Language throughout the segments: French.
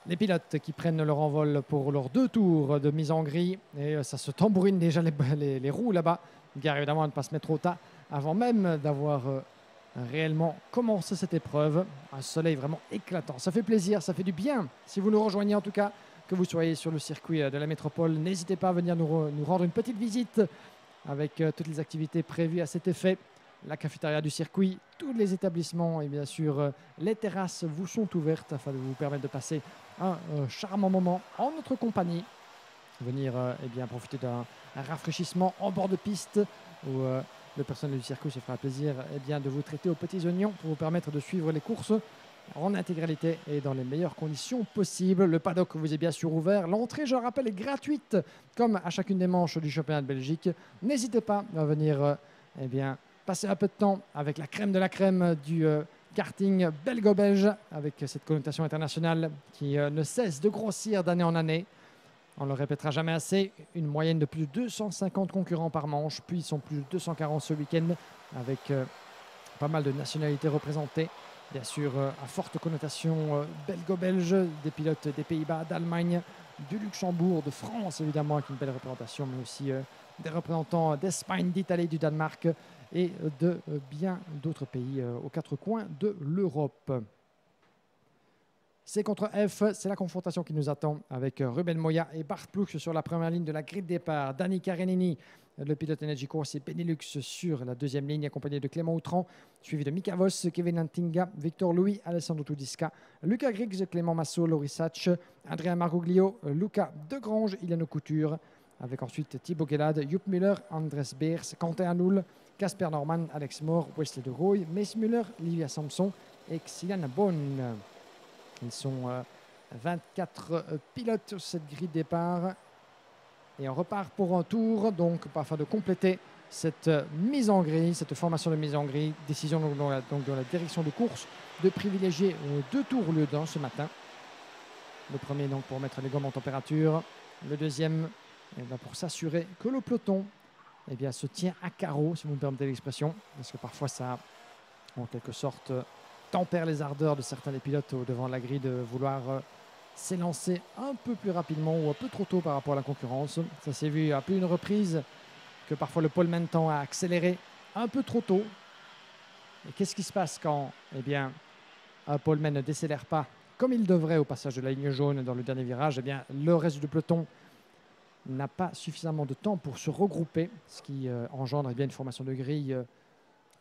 Les pilotes qui prennent leur envol pour leurs 2 tours de mise en grille. Et ça se tambourine déjà les roues là-bas. Gare évidemment à ne pas se mettre trop tard avant même d'avoir réellement commencé cette épreuve. Un soleil vraiment éclatant. Ça fait plaisir, ça fait du bien. Si vous nous rejoignez en tout cas, que vous soyez sur le circuit de la métropole, n'hésitez pas à venir nous rendre une petite visite avec toutes les activités prévues à cet effet. La cafétéria du circuit, tous les établissements et bien sûr les terrasses vous sont ouvertes afin de vous permettre de passer un charmant moment en notre compagnie. Venir profiter d'un rafraîchissement en bord de piste où le personnel du circuit se fera plaisir de vous traiter aux petits oignons pour vous permettre de suivre les courses en intégralité et dans les meilleures conditions possibles. Le paddock vous est bien sûr ouvert. L'entrée, je le rappelle, est gratuite comme à chacune des manches du championnat de Belgique. N'hésitez pas à venir passer un peu de temps avec la crème de la crème du karting belgo-belge avec cette connotation internationale qui ne cesse de grossir d'année en année. On ne le répétera jamais assez, une moyenne de plus de 250 concurrents par manche, puis ils sont plus de 240 ce week-end avec pas mal de nationalités représentées. Bien sûr, à forte connotation belgo-belge, des pilotes des Pays-Bas, d'Allemagne, du Luxembourg, de France évidemment avec une belle représentation, mais aussi des représentants d'Espagne, d'Italie, du Danemark et de bien d'autres pays aux 4 coins de l'Europe. C contre F, c'est la confrontation qui nous attend avec Ruben Moya et Bart Ploeg sur la première ligne de la grille de départ. Danny Karenini, le pilote Energy Course et Benelux sur la deuxième ligne, accompagné de Clément Outran, suivi de Mika Voss, Kevin Antinga, Victor Louis, Alessandro Tudiska, Lucas Griggs, Clément Massot, Laurie Satch, Adrien Margoglio, Luca Degrange, Iliano Couture, avec ensuite Thibaut Guelade, Joep Muller, Andres Beers, Quentin Anoul, Casper Norman, Alex Moore, Wesley de Rooij, Mace Muller, Livia Samson et Xilian Bonne. Ils sont 24 pilotes sur cette grille de départ. Et on repart pour un tour, donc afin de compléter cette mise en grille, cette formation de mise en grille. Décision donc dans la direction de course de privilégier 2 tours au lieu d'1 ce matin. Le premier donc pour mettre les gommes en température. Le deuxième pour s'assurer que le peloton se tient à carreau, si vous me permettez l'expression. Parce que parfois ça, en quelque sorte, tempère les ardeurs de certains des pilotes devant la grille de vouloir s'élancer un peu plus rapidement ou un peu trop tôt par rapport à la concurrence. Ça s'est vu à plus d'une reprise que parfois le poleman tend à accélérer un peu trop tôt. Et qu'est-ce qui se passe quand un poleman ne décélère pas comme il devrait au passage de la ligne jaune dans le dernier virage? Le reste du peloton n'a pas suffisamment de temps pour se regrouper, ce qui engendre une formation de grille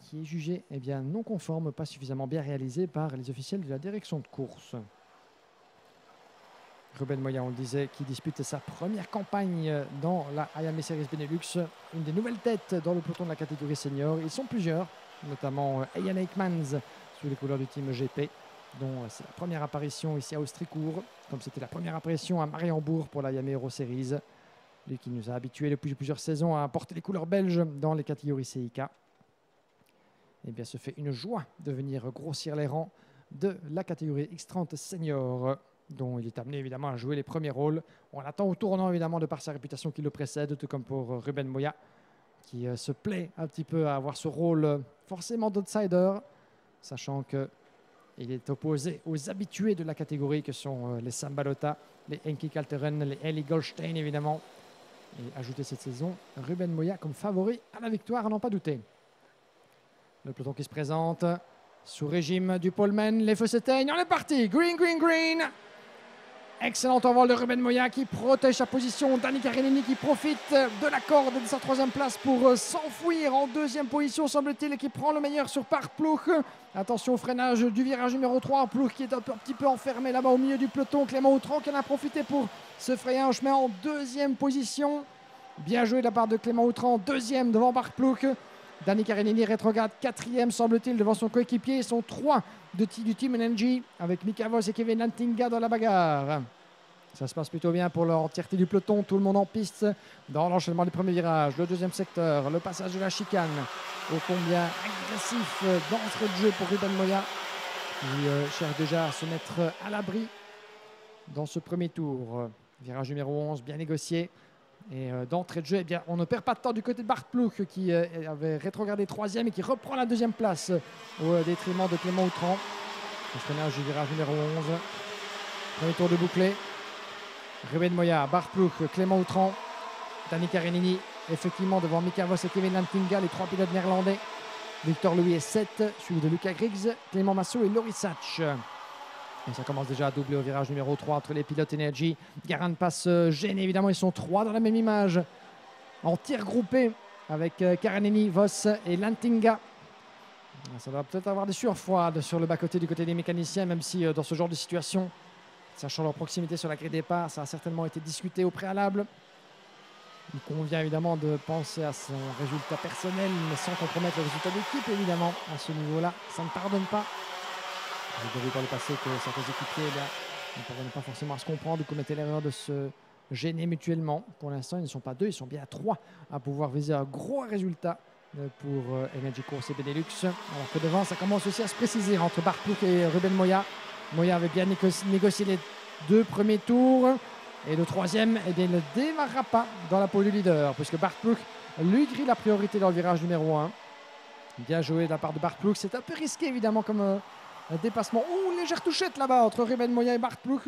qui est jugée non conforme, pas suffisamment bien réalisée par les officiels de la direction de course. Ruben Moya, on le disait, qui dispute sa première campagne dans la IAME Series Benelux, une des nouvelles têtes dans le peloton de la catégorie senior. Ils sont plusieurs, notamment Ian Aikmans sous les couleurs du team GP, dont c'est la première apparition ici à Austricourt, comme c'était la première apparition à Mariembourg pour la IAME Euro Series. Lui qui nous a habitués depuis plusieurs saisons à porter les couleurs belges dans les catégories CIK. Ce fait une joie de venir grossir les rangs de la catégorie X30 Senior, dont il est amené évidemment à jouer les premiers rôles. On l'attend au tournant évidemment de par sa réputation qui le précède, tout comme pour Ruben Moya, qui se plaît un petit peu à avoir ce rôle forcément d'outsider, sachant qu'il est opposé aux habitués de la catégorie que sont les Sam Balota, les Henki Kalteren, les Eli Goldstein évidemment. Et ajouter cette saison Ruben Moya comme favori à la victoire, à n'en pas douter. Le peloton qui se présente sous régime du poleman. Les feux s'éteignent. On est parti. Green, green, green. Excellent envol de Ruben Moya qui protège sa position. Danny Karenini qui profite de la corde de sa 3e place pour s'enfouir en 2e position, semble-t-il, et qui prend le meilleur sur Bart Ploeg. Attention au freinage du virage numéro 3. Ploeg qui est un petit peu enfermé là-bas au milieu du peloton. Clément Outran qui en a profité pour se frayer un chemin en 2e position. Bien joué de la part de Clément Outran. 2e devant Bart Ploeg. Danny Karenini rétrograde 4e, semble-t-il, devant son coéquipier. Ils sont 3 du Team Energy avec Mika Voss et Kevin Antinga dans la bagarre. Ça se passe plutôt bien pour l'entièreté du peloton. Tout le monde en piste dans l'enchaînement des premiers virages. Le 2e secteur, le passage de la chicane. Ô combien agressif d'entrée de jeu pour Ruben Moya. Il cherche déjà à se mettre à l'abri dans ce premier tour. Virage numéro 11, bien négocié. Et d'entrée de jeu, on ne perd pas de temps du côté de Bart Ploeg qui avait rétrogradé 3e et qui reprend la 2e place au détriment de Clément Outran. Le freinage du virage numéro 11. Premier tour de bouclé. Ruben Moya, Bart Ploeg, Clément Outran, Dani Karenini, effectivement devant Mika Vos et Kevin Lantinga, les 3 pilotes néerlandais. Victor Louis est 7, suivi de Luca Griggs, Clément Massot et Loris Sach. Et ça commence déjà à doubler au virage numéro 3 entre les pilotes Energy. Garan passe gêné, évidemment, ils sont 3 dans la même image. En tir groupé avec Karenini, Vos et Lantinga. Ça doit peut-être avoir des sueurs froides sur le bas-côté du côté des mécaniciens, même si dans ce genre de situation, sachant leur proximité sur la grille départ, ça a certainement été discuté au préalable. Il convient évidemment de penser à son résultat personnel, mais sans compromettre le résultat d'équipe, évidemment. À ce niveau-là, ça ne pardonne pas. J'ai déjà vu dans le passé que certains équipiers ne parvenaient pas forcément à se comprendre ou commettaient l'erreur de se gêner mutuellement. Pour l'instant, ils ne sont pas 2, ils sont bien 3 à pouvoir viser un gros résultat pour Energy Course et Benelux. Alors que devant, ça commence aussi à se préciser entre Bart Ploeg et Ruben Moya. Moya avait bien négocié les 2 premiers tours. Et le troisième, eh bien, il ne démarrera pas dans la pole du leader, puisque Bart Ploeg lui grille la priorité dans le virage numéro 1. Bien joué de la part de Bart Ploeg. C'est un peu risqué, évidemment, comme un dépassement. Oh, légère touchette là-bas entre Ruben Moya et Bart Ploeg.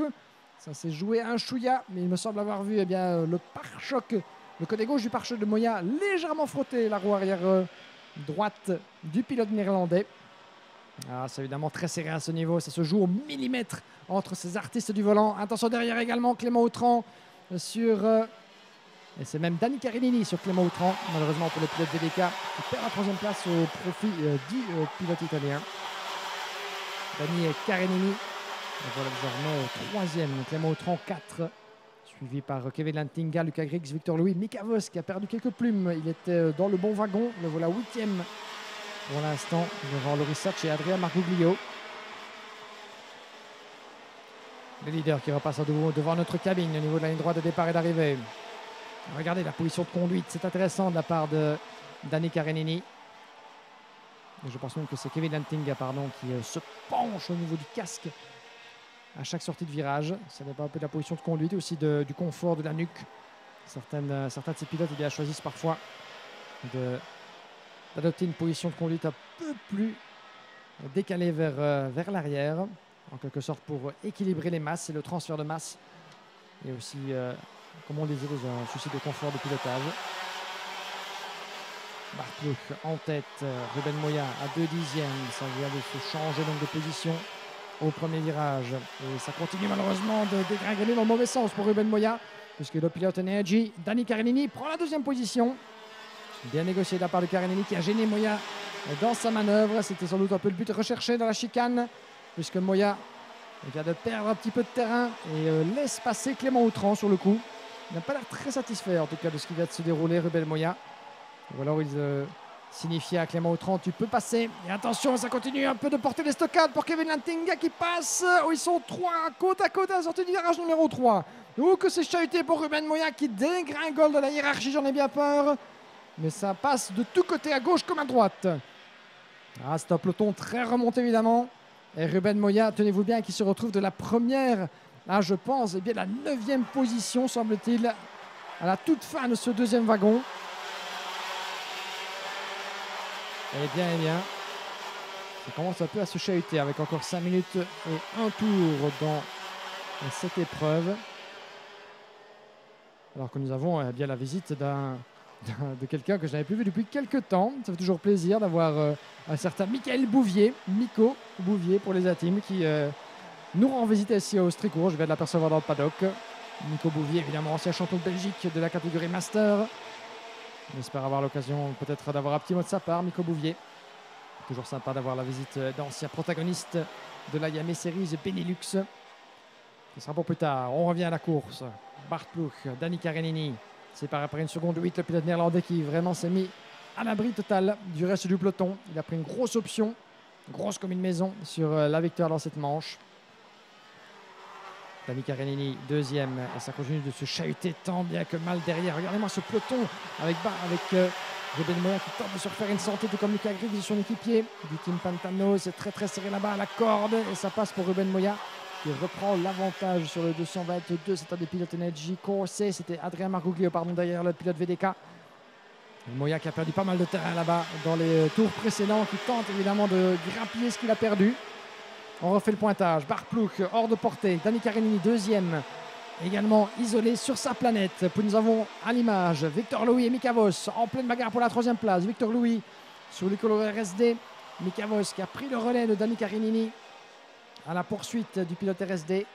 Ça s'est joué à un chouïa, mais il me semble avoir vu le pare-choc, le côté gauche du pare-choc de Moya légèrement frotter la roue arrière droite du pilote néerlandais. Ah, c'est évidemment très serré à ce niveau, ça se joue au millimètre entre ces artistes du volant. Attention derrière également Clément Outran sur... et c'est même Dani Karenini sur Clément Outran, malheureusement pour le pilote VDK qui perd la 3e place au profit du pilote italien. Dani Karenini, voilà désormais 3e, Clément Outran 4, suivi par Kevin Lantinga, Luca Griggs, Victor Louis, Mika Vos qui a perdu quelques plumes, il était dans le bon wagon, le voilà 8e. Pour l'instant, devant Loris Sach et Adrien Marguglio. Le leader qui repasse devant notre cabine au niveau de la ligne droite de départ et d'arrivée. Regardez la position de conduite, c'est intéressant de la part de Dani Karenini. Je pense même que c'est Kevin Lantinga qui se penche au niveau du casque à chaque sortie de virage. Ça dépend un peu de la position de conduite et aussi du confort de la nuque. Certains de ces pilotes choisissent parfois d'adopter une position de conduite un peu plus décalée vers l'arrière, en quelque sorte pour équilibrer les masses et le transfert de masse, et aussi, comme on le disait, un souci de confort de pilotage. Bart Ploeg en tête, Ruben Moya à 2 dixièmes, ça vient de se changer donc de position au premier virage, et ça continue malheureusement de dégringoler dans le mauvais sens pour Ruben Moya, puisque le pilote Energy, Dani Karenini, prend la 2e position. Bien négocié de la part de Karenini qui a gêné Moya dans sa manœuvre. C'était sans doute un peu le but recherché dans la chicane, puisque Moya vient de perdre un petit peu de terrain et laisse passer Clément Outran sur le coup. Il n'a pas l'air très satisfait en tout cas de ce qui vient de se dérouler, Ruben Moya. Ou alors il signifiait à Clément Outran, tu peux passer. Et attention, ça continue un peu de porter les stockades pour Kevin Lantinga qui passe. Oh, ils sont 3 côte à côte à la sortie du virage numéro 3. Oh, que c'est chahuté pour Ruben Moya qui dégringole de la hiérarchie, j'en ai bien peur. Mais ça passe de tous côtés, à gauche comme à droite. Ah, c'est un peloton très remonté évidemment. Et Ruben Moya, tenez-vous bien, qui se retrouve de la première à, je pense, eh bien, la 9e position, semble-t-il, à la toute fin de ce 2e wagon. Eh bien, ça commence un peu à se chahuter avec encore 5 minutes et un tour dans cette épreuve. Alors que nous avons bien la visite de quelqu'un que je n'avais plus vu depuis quelques temps. Ça fait toujours plaisir d'avoir un certain Michael Bouvier, Miko Bouvier pour les Atimes, qui nous rend visite ici au Stricourt. Je vais l'apercevoir dans le paddock. Miko Bouvier, évidemment, ancien champion de Belgique de la catégorie Master. On espère avoir l'occasion peut-être d'avoir un petit mot de sa part, Miko Bouvier. Toujours sympa d'avoir la visite d'anciens protagonistes de la Yamaha Series Benelux. Ce sera pour plus tard. On revient à la course. Bart Ploeg, Dani Karenini. Séparé après une seconde 8, le pilote néerlandais qui vraiment s'est mis à l'abri total du reste du peloton. Il a pris une grosse option, grosse comme une maison, sur la victoire dans cette manche. Dani Karenini, 2e, et ça continue de se chahuter tant bien que mal derrière. Regardez-moi ce peloton avec Ruben Moya qui tente de se refaire une santé, tout comme Luca Griggs, son équipier du team Pantano. C'est très très serré là-bas à la corde, et ça passe pour Ruben Moya qui reprend l'avantage sur le 222. C'est un des pilotes Energy Course. C'était Adrien Marguglio, derrière le pilote VDK. Moya qui a perdu pas mal de terrain là-bas dans les tours précédents, qui tente évidemment de grappiller ce qu'il a perdu. On refait le pointage. Barplouk hors de portée. Dani Karenini deuxième. Également isolé sur sa planète. Puis nous avons à l'image Victor Louis et Mika Voss en pleine bagarre pour la troisième place. Victor Louis sur les couleurs RSD. Mika Voss qui a pris le relais de Dani Karenini à la poursuite du pilote RSD.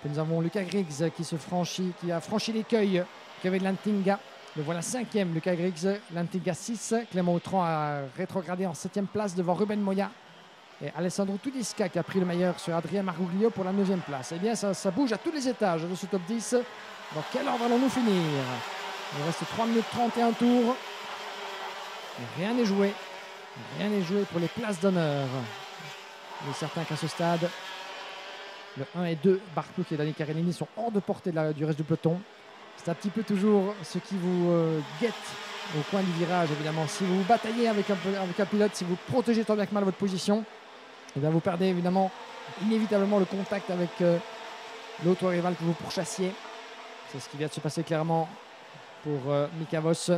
Puis nous avons Lucas Griggs qui a franchi l'écueil. Kevin Lantinga. Le voilà cinquième, Lucas Griggs. Lantinga 6. Clément Autran a rétrogradé en septième place devant Ruben Moya. Et Alessandro Tudiska qui a pris le meilleur sur Adrien Marguglio pour la 9e place. Eh bien, ça bouge à tous les étages de ce top 10. Dans quel ordre allons-nous finir? Il reste 3 minutes 31 tours. Mais rien n'est joué. Rien n'est joué pour les places d'honneur. Il est certain qu'à ce stade, le 1 et 2, Barplouk et Dani Karenini, sont hors de portée du reste du peloton. C'est un petit peu toujours ce qui vous guette au coin du virage, évidemment. Si vous bataillez avec un pilote, si vous protégez tant bien que mal votre position, et bien vous perdez évidemment inévitablement le contact avec l'autre rival que vous pourchassiez. C'est ce qui vient de se passer clairement pour Mika Voss.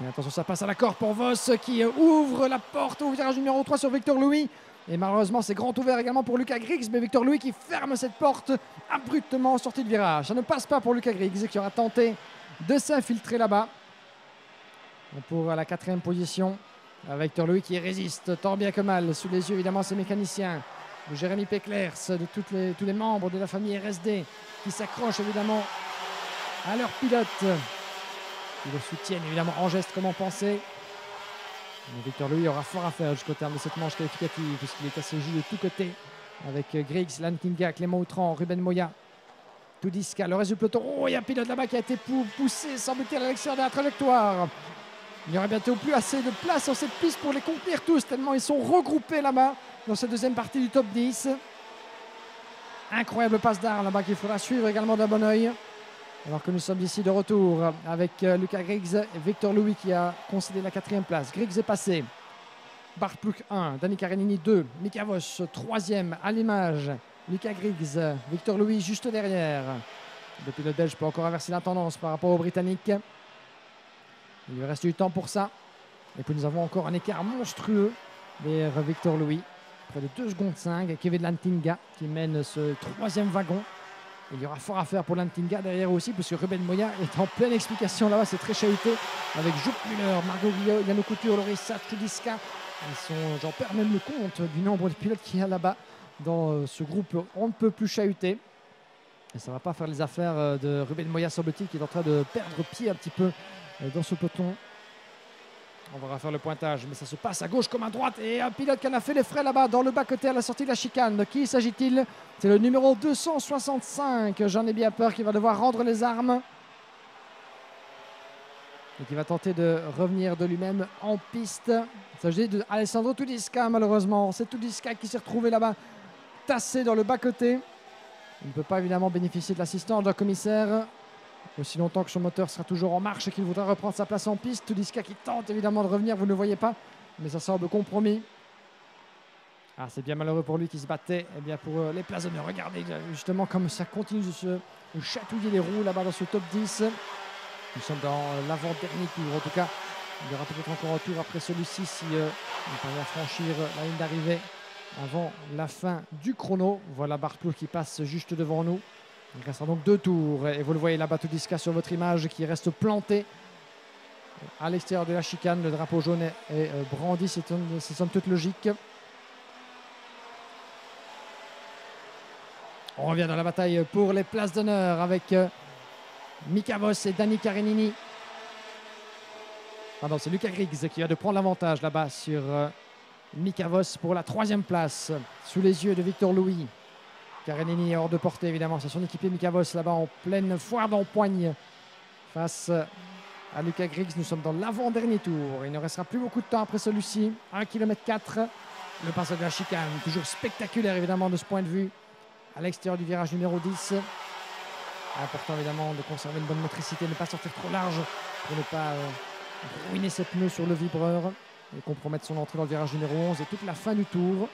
Et attention, ça passe à l'accord pour Voss qui ouvre la porte au virage numéro 3 sur Victor Louis. Et malheureusement, c'est grand ouvert également pour Lucas Griggs, mais Victor Louis qui ferme cette porte abruptement en sortie de virage. Ça ne passe pas pour Lucas Griggs qui aura tenté de s'infiltrer là-bas. Pour la 4e position, Victor Louis qui résiste tant bien que mal. Sous les yeux, évidemment, ses mécaniciens, de Jérémy Peclers, de tous les membres de la famille RSD qui s'accrochent évidemment à leur pilote. Ils le soutiennent évidemment en geste comme en pensée. Mais Victor Louis aura fort à faire jusqu'au terme de cette manche qualificative puisqu'il est à ses jus de tous côtés avec Griggs, Lantinga, Clément Autran, Ruben Moya, Tudiska. Le reste du peloton, il y a un pilote là-bas qui a été poussé, semble-t-il, à l'extérieur de la trajectoire. Il n'y aurait bientôt plus assez de place sur cette piste pour les contenir tous, tellement ils sont regroupés là-bas dans cette deuxième partie du top 10. Incroyable passe d'armes là-bas qu'il faudra suivre également d'un bon oeil. Alors que nous sommes ici de retour avec Lucas Griggs et Victor Louis qui a concédé la 4e place. Griggs est passé. Barplouk 1, Dani Karenini 2, Mika Voss 3e à l'image. Lucas Griggs, Victor Louis juste derrière. Le pilote belge peut encore inverser la tendance par rapport aux Britanniques. Il lui reste du temps pour ça. Et puis nous avons encore un écart monstrueux vers Victor Louis. Près de 2 secondes 5. Kevin Lantinga qui mène ce 3e wagon. Il y aura fort à faire pour Lantinga derrière aussi, puisque Ruben Moya est en pleine explication là-bas. C'est très chahuté avec Jouk Muller, Margot Guillot, Yannou Couture, Loris Tudiska. J'en perds même le compte du nombre de pilotes qu'il y a là-bas dans ce groupe. On ne peut plus chahuter. Et ça ne va pas faire les affaires de Ruben Moya, semble-t-il, qui est en train de perdre pied un petit peu dans ce peloton. On va refaire le pointage, mais ça se passe à gauche comme à droite. Et un pilote qui en a fait les frais là-bas, dans le bas-côté à la sortie de la chicane. De qui s'agit-il? C'est le numéro 265. J'en ai bien peur qu'il va devoir rendre les armes. Et qui va tenter de revenir de lui-même en piste. Il s'agit d'Alessandro Tudiska, malheureusement. C'est Tudiska qui s'est retrouvé là-bas, tassé dans le bas-côté. Il ne peut pas évidemment bénéficier de l'assistance d'un commissaire aussi longtemps que son moteur sera toujours en marche et qu'il voudra reprendre sa place en piste. Tudiska qui tente évidemment de revenir, vous ne le voyez pas, mais ça semble compromis. Ah, c'est bien malheureux pour lui qui se battait pour les places d'honneur. Regardez justement comme ça continue de se chatouiller les roues là-bas dans ce top 10. Nous sommes dans l'avant-dernier tour. En tout cas, il y aura peut-être encore un tour après celui-ci si on parvient à franchir la ligne d'arrivée avant la fin du chrono. Voilà Barplouk qui passe juste devant nous. Il restera donc 2 tours et vous le voyez là-bas, Tudiska sur votre image qui reste planté à l'extérieur de la chicane. Le drapeau jaune est brandi, c'est somme toute logique. On revient dans la bataille pour les places d'honneur avec Mika Voss et Dani Karenini. Pardon, c'est Lucas Griggs qui va de prendre l'avantage là-bas sur Mika Voss pour la 3e place sous les yeux de Victor Louis. Karenini est hors de portée évidemment, c'est son équipier Mika Voss là-bas en pleine foire d'empoigne face à Lucas Griggs. Nous sommes dans l'avant-dernier tour. Il ne restera plus beaucoup de temps après celui-ci. 1,4 km. Le passage de la chicane, toujours spectaculaire évidemment de ce point de vue. À l'extérieur du virage numéro 10. Important évidemment de conserver une bonne motricité, ne pas sortir trop large pour ne pas ruiner ses pneus sur le vibreur et compromettre son entrée dans le virage numéro 11 et toute la fin du tour.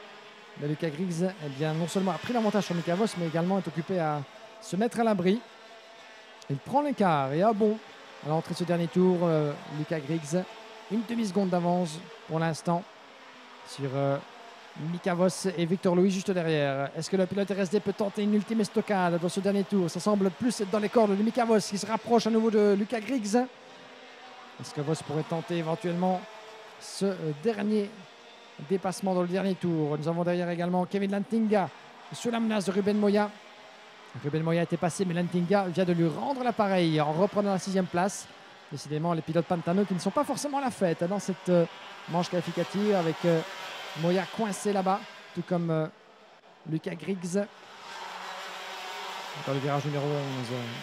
Mais Lucas Griggs non seulement a pris l'avantage sur Mika Voss, mais également est occupé à se mettre à l'abri. Il prend l'écart et bon à l'entrée de ce dernier tour. Lucas Griggs, une demi-seconde d'avance pour l'instant sur Mika Voss et Victor Louis juste derrière. Est-ce que le pilote RSD peut tenter une ultime estocade dans ce dernier tour? Ça semble plus être dans les cordes de Mika Voss qui se rapproche à nouveau de Luka Griggs. Est-ce que Voss pourrait tenter éventuellement ce dernier dépassement dans le dernier tour? Nous avons derrière également Kevin Lantinga sous la menace de Ruben Moya. Ruben Moya était passé, mais Lantinga vient de lui rendre l'appareil en reprenant la 6e place. Décidément, les pilotes Pantano qui ne sont pas forcément à la fête dans cette manche qualificative avec Moya coincé là-bas, tout comme Luka Griggs. Dans le virage numéro 11,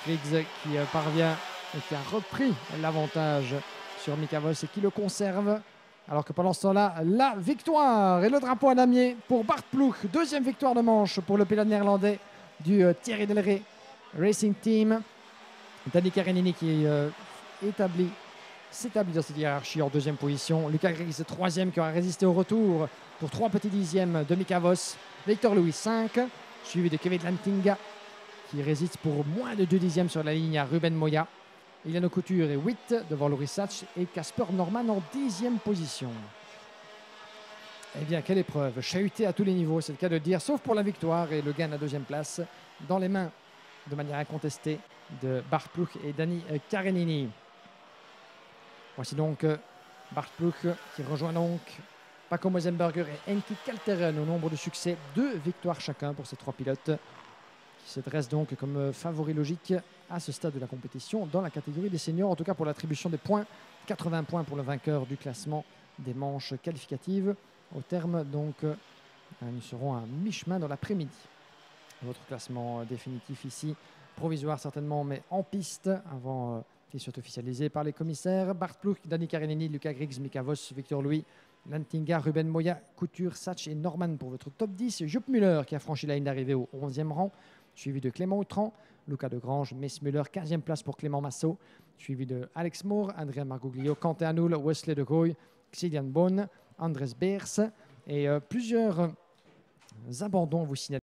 Griggs qui parvient et qui a repris l'avantage sur Mika Voss et qui le conserve. Alors que pendant ce temps-là, la victoire et le drapeau à damier pour Bart Ploeg. 2e victoire de manche pour le pilote néerlandais du Thierry Delray Racing Team. Danny Karenini qui s'établit dans cette hiérarchie en 2e position. Luka Griggs 3e qui aura résisté au retour pour 3 petits dixièmes de Mika Voss. Victor Louis 5, suivi de Kevin Lantinga qui résiste pour moins de 2 dixièmes sur la ligne à Ruben Moya. Iliano Couture est 8 devant Loris Satch et Casper Norman en 10e position. Eh bien, quelle épreuve, chahutée à tous les niveaux, c'est le cas de dire, sauf pour la victoire et le gain à la 2e place dans les mains de manière incontestée de Bart Ploeg et Danny Karenini. Voici donc Bart Ploeg qui rejoint donc Paco Mosenberger et Henki Kalteren au nombre de succès, 2 victoires chacun pour ces 3 pilotes qui se dressent donc comme favoris logiques à ce stade de la compétition dans la catégorie des seniors, en tout cas pour l'attribution des points, 80 points pour le vainqueur du classement des manches qualificatives. Au terme donc, nous serons à mi-chemin dans l'après-midi. Votre classement définitif ici, provisoire certainement, mais en piste avant qu'il soit officialisé par les commissaires. Bart Ploeg, Danny Karenini, Luka Griggs, Mika Voss, Victor Louis, Lantinga, Ruben Moya, Couture, Satch et Norman pour votre top 10. Jupp Müller qui a franchi la ligne d'arrivée au 11e rang, suivi de Clément Outran, Luca Degrange, Mess Müller, 15e place pour Clément Massot, suivi de Alex Moore, Andrea Margoglio, Quentin Hanoul, Wesley de Gooy, Xilian Bonne, Andres Beers et plusieurs abandons vous signalent.